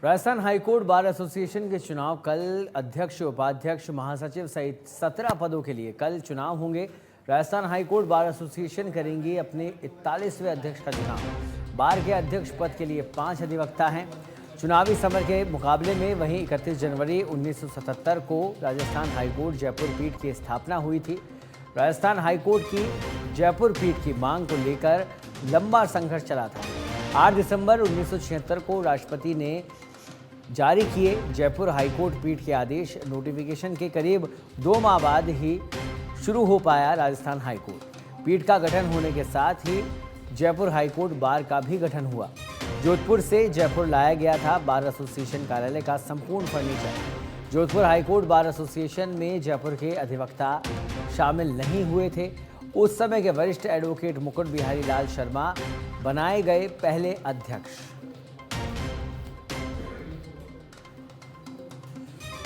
Rajasthan high court bar association के चुनाव कल अध्यक्ष, उपाध्यक्ष, महासचिव सहित 17 पदों के लिए कल चुनाव होंगे। राजस्थान हाईकोर्ट बार एसोसिएशन करेंगे अपने 41वें अध्यक्ष का चुनाव। बार के अध्यक्ष पद के लिए 5 अधिवक्ता हैं। चुनावी समर के मुकाबले में वहीं 31 जनवरी 1977 को राजस्थान हाईकोर्ट जयपुर पीठ की स्थापना हुई थी। राजस्थान हाईकोर्ट की जयपुर पीठ की मांग को लेकर लंबा संघर्ष चला था। 8 दिसंबर 1976 को राष्ट्रपति ने जारी किए जयपुर हाईकोर्ट पीठ के आदेश। नोटिफिकेशन के करीब 2 माह बाद ही शुरू हो पाया राजस्थान हाईकोर्ट। पीठ का गठन होने के साथ ही जयपुर हाईकोर्ट बार का भी गठन हुआ। जोधपुर से जयपुर लाया गया था बार एसोसिएशन कार्यालय का संपूर्ण furniture. Jodhpur high court bar association में जयपुर के अधिवक्ता शामिल नहीं हुए थे। उस समय के वरिष्ठ एडवोकेट मुकुट बिहारी लाल शर्मा बनाए गए पहले अध्यक्ष।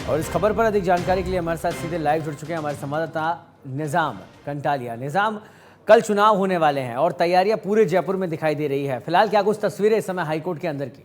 और इस खबर पर अधिक जानकारी के लिए हमारे साथ सीधे लाइव जुड़ चुके हैं हमारे संवाददाता निजाम कंटालिया। निजाम, कल चुनाव होने वाले हैं और तैयारियां पूरे जयपुर में दिखाई दे रही है। फिलहाल क्या कुछ तस्वीरें इस समय हाईकोर्ट के अंदर की?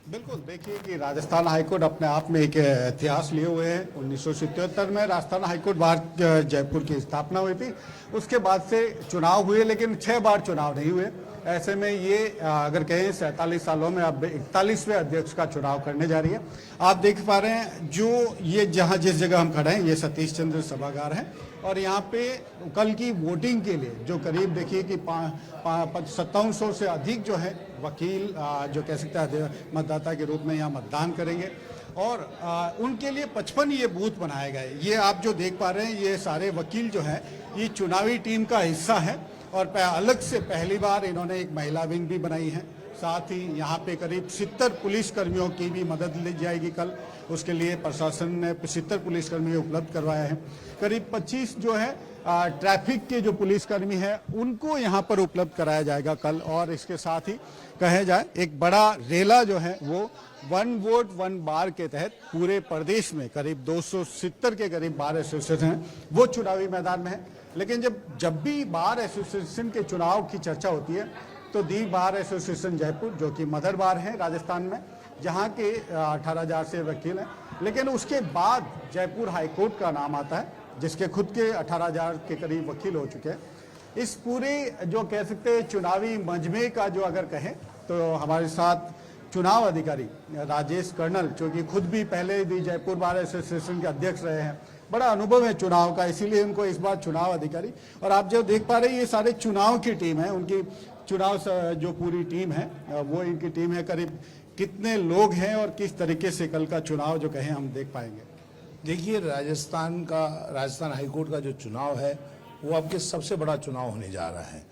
बिल्कुल, देखिए कि राजस्थान हाईकोर्ट अपने आप में एक इतिहास लिए हुए हैं। 1977 में राजस्थान हाईकोर्ट बार जयपुर की स्थापना हुई थी। उसके बाद से चुनाव हुए, लेकिन 6 बार चुनाव नहीं हुए। ऐसे में ये अगर कहें 47 सालों में अब 41वें अध्यक्ष का चुनाव करने जा रही है। आप देख पा रहे हैं जो ये जहां जिस जगह हम खड़े हैं ये सतीश चंद्र सभागार है और यहाँ पे कल की वोटिंग के लिए जो करीब देखिए कि 5700 से अधिक जो है वकील जो कह सकते हैं मतदाता के रूप में यहाँ मतदान करेंगे और उनके लिए 55 ये बूथ बनाए गए। ये आप जो देख पा रहे हैं ये सारे वकील जो है ये चुनावी टीम का हिस्सा है और अलग से पहली बार इन्होंने एक महिला विंग भी बनाई है। साथ ही यहाँ पे करीब 70 पुलिस कर्मियों की भी मदद ली जाएगी कल। उसके लिए प्रशासन ने 70 पुलिसकर्मी उपलब्ध करवाए हैं। करीब 25 जो है ट्रैफिक के जो पुलिसकर्मी हैं उनको यहाँ पर उपलब्ध कराया जाएगा कल। और इसके साथ ही कहे जाए एक बड़ा रेला जो है वो 1 वोट 1 बार के तहत पूरे प्रदेश में करीब 270 के करीब बार एसोसिएशन हैं वो चुनावी मैदान में है। लेकिन जब भी बार एसोसिएशन के चुनाव की चर्चा होती है तो दी बार एसोसिएशन जयपुर जो कि मदर बार है राजस्थान में, जहां के 18,000 से वकील हैं। लेकिन उसके बाद जयपुर हाईकोर्ट का नाम आता है जिसके खुद के 18,000 के करीब वकील हो चुके हैं। इस पूरे जो कह सकते हैं चुनावी मजमे का जो अगर कहें तो हमारे साथ चुनाव अधिकारी राजेश कर्नल जो कि खुद भी पहले भी जयपुर बार एसोसिएशन के अध्यक्ष रहे हैं, बड़ा अनुभव है चुनाव का, इसीलिए उनको इस बार चुनाव अधिकारी। और आप जो देख पा रहे हैं ये सारे चुनाव की टीम है, उनकी चुनाव जो पूरी टीम है वो इनकी टीम है। करीब कितने लोग हैं और किस तरीके से कल का चुनाव जो कहें हम देख पाएंगे? देखिए, राजस्थान हाईकोर्ट का जो चुनाव है वो आपके सबसे बड़ा चुनाव होने जा रहा है,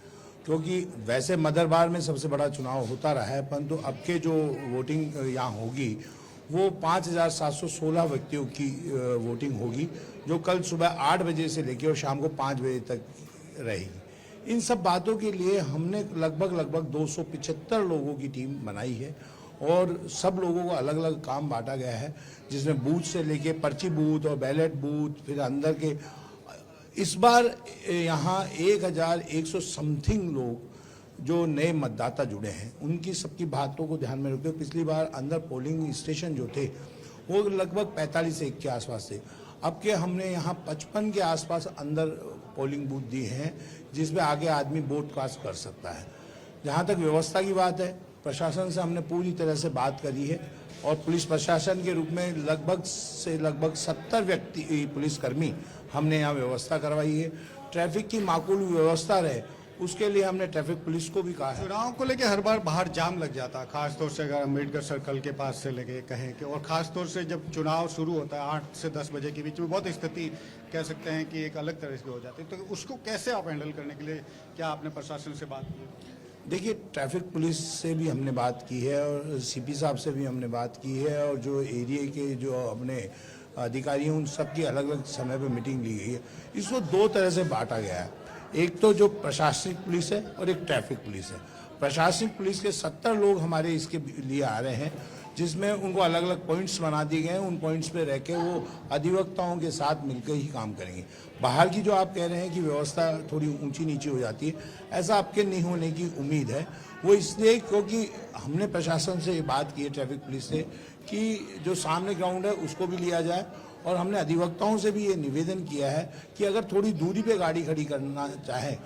क्योंकि वैसे मदर बार में सबसे बड़ा चुनाव होता रहा है, परंतु अब के जो वोटिंग यहाँ होगी वो 5,716 व्यक्तियों की वोटिंग होगी जो कल सुबह 8 बजे से लेकर और शाम को 5 बजे तक रहेगी। इन सब बातों के लिए हमने लगभग 275 लोगों की टीम बनाई है और सब लोगों को अलग अलग काम बांटा गया है, जिसमें बूथ से लेके पर्ची बूथ और बैलेट बूथ, फिर अंदर के इस बार यहाँ 1,100 समथिंग लोग जो नए मतदाता जुड़े हैं उनकी सबकी बातों को ध्यान में रखते हुए पिछली बार अंदर पोलिंग स्टेशन जो थे वो लगभग 45 से 1 के आसपास थे। अब के हमने यहाँ 55 के आसपास अंदर पोलिंग बूथ दिए हैं जिसमें आगे आदमी वोट कास्ट कर सकता है। जहाँ तक व्यवस्था की बात है, प्रशासन से हमने पूरी तरह से बात करी है और पुलिस प्रशासन के रूप में लगभग 70 पुलिसकर्मी हमने यहाँ व्यवस्था करवाई है। ट्रैफिक की माकूल व्यवस्था रहे उसके लिए हमने ट्रैफिक पुलिस को भी कहा है। चुनाव को लेकर हर बार बाहर जाम लग जाता है, खासतौर से अगर अम्बेडकर सर्कल के पास से लेके कहें कि, और खासतौर से जब चुनाव शुरू होता है 8 से 10 बजे के बीच में बहुत स्थिति कह सकते हैं कि एक अलग तरह से हो जाती है। तो उसको कैसे आप हैंडल करने के लिए क्या आपने प्रशासन से बात की? देखिए, ट्रैफिक पुलिस से भी हमने बात की है और सीपी साहब से भी हमने बात की है और जो एरिया के जो अपने अधिकारी हैं उन सब की अलग अलग समय पर मीटिंग ली गई है। इसको 2 तरह से बांटा गया है, एक तो जो प्रशासनिक पुलिस है और एक ट्रैफिक पुलिस है। प्रशासनिक पुलिस के 70 लोग हमारे इसके लिए आ रहे हैं जिसमें उनको अलग अलग पॉइंट्स बना दिए गए हैं। उन पॉइंट्स पे रह के वो अधिवक्ताओं के साथ मिलकर ही काम करेंगे। बाहर की जो आप कह रहे हैं कि व्यवस्था थोड़ी ऊंची नीची हो जाती है, ऐसा आपके नहीं होने की उम्मीद है। वो इसलिए क्योंकि हमने प्रशासन से ये बात की है, ट्रैफिक पुलिस से, कि जो सामने ग्राउंड है उसको भी लिया जाए, और हमने अधिवक्ताओं से भी ये निवेदन किया है कि अगर थोड़ी दूरी पे गाड़ी खड़ी करना चाहे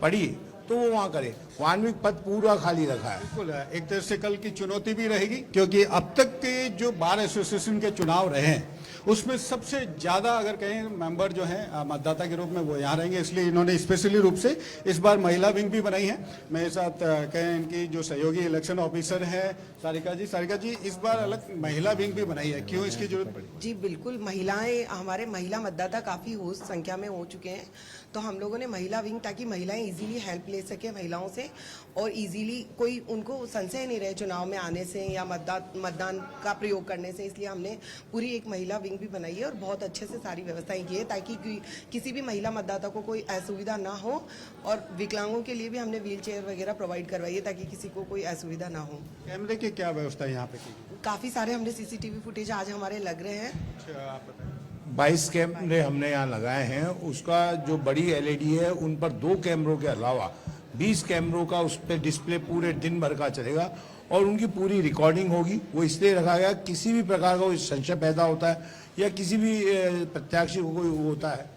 पड़ी तो वो वहाँ करे। वाल्मीकि पथ पूरा खाली रखा है। बिल्कुल है। एक तरह से कल की चुनौती भी रहेगी, क्योंकि अब तक के जो बार एसोसिएशन के चुनाव रहे हैं उसमें सबसे ज्यादा अगर कहें मेंबर जो हैं मतदाता के रूप में वो यहाँ रहेंगे, इसलिए इन्होंने स्पेशली रूप से इस बार महिला विंग भी बनाई है। मेरे साथ कहें इनकी जो सहयोगी इलेक्शन ऑफिसर है सारिका जी इस बार अलग महिला विंग भी बनाई है, क्यों इसकी जरूरत पड़ी? जी बिल्कुल, महिलाएं, हमारे महिला मतदाता काफ़ी हो संख्या में हो चुके हैं, तो हम लोगों ने महिला विंग, ताकि महिलाएं इजीली हेल्प ले सके महिलाओं से, और इजीली कोई उनको संशय नहीं रहे चुनाव में आने से या मतदान का प्रयोग करने से, इसलिए हमने पूरी एक महिला विंग भी बनाई है और बहुत अच्छे से सारी व्यवस्थाएं की है, ताकि किसी भी महिला मतदाता को कोई असुविधा ना हो। और विकलांगों के लिए भी हमने व्हील चेयर वगैरह प्रोवाइड करवाई है, ताकि किसी को कोई असुविधा ना हो। कैमरे की क्या व्यवस्था है यहाँ पे की? काफ़ी सारे हमने सीसीटीवी फुटेज आज हमारे लग रहे हैं। अच्छा, आप बताएं। 22 कैमरे हमने यहाँ लगाए हैं। उसका जो बड़ी एलईडी है उन पर 2 कैमरों के अलावा 20 कैमरों का उस पर डिस्प्ले पूरे दिन भर का चलेगा, और उनकी पूरी रिकॉर्डिंग होगी। वो इसलिए रखा गया, किसी भी प्रकार का कोई संशय पैदा होता है या किसी भी प्रत्याशी को कोई होता है।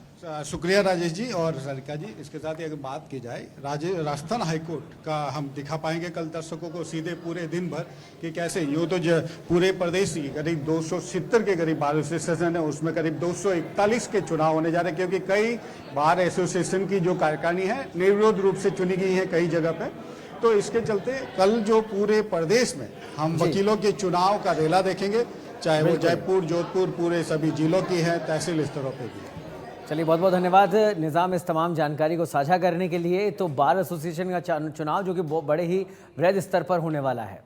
शुक्रिया राजेश जी और सरिका जी। इसके साथ ही अगर बात की जाए राजस्थान हाईकोर्ट का, हम दिखा पाएंगे कल दर्शकों को सीधे पूरे दिन भर कि कैसे यूँ तो पूरे प्रदेश की करीब 270 के करीब बार एसोसिएशन है, उसमें करीब 241 के चुनाव होने जा रहे हैं, क्योंकि कई बार एसोसिएशन की जो कार्यकारिणी है निर्विरोध रूप से चुनी गई है कई जगह पे। तो इसके चलते कल जो पूरे प्रदेश में हम वकीलों के चुनाव का रेला देखेंगे, चाहे वो जयपुर, जोधपुर, पूरे सभी जिलों की है, तहसील स्तरों पे भी। चलिए, बहुत बहुत धन्यवाद निज़ाम इस तमाम जानकारी को साझा करने के लिए। तो बार एसोसिएशन का चुनाव जो कि बड़े ही वृहद स्तर पर होने वाला है।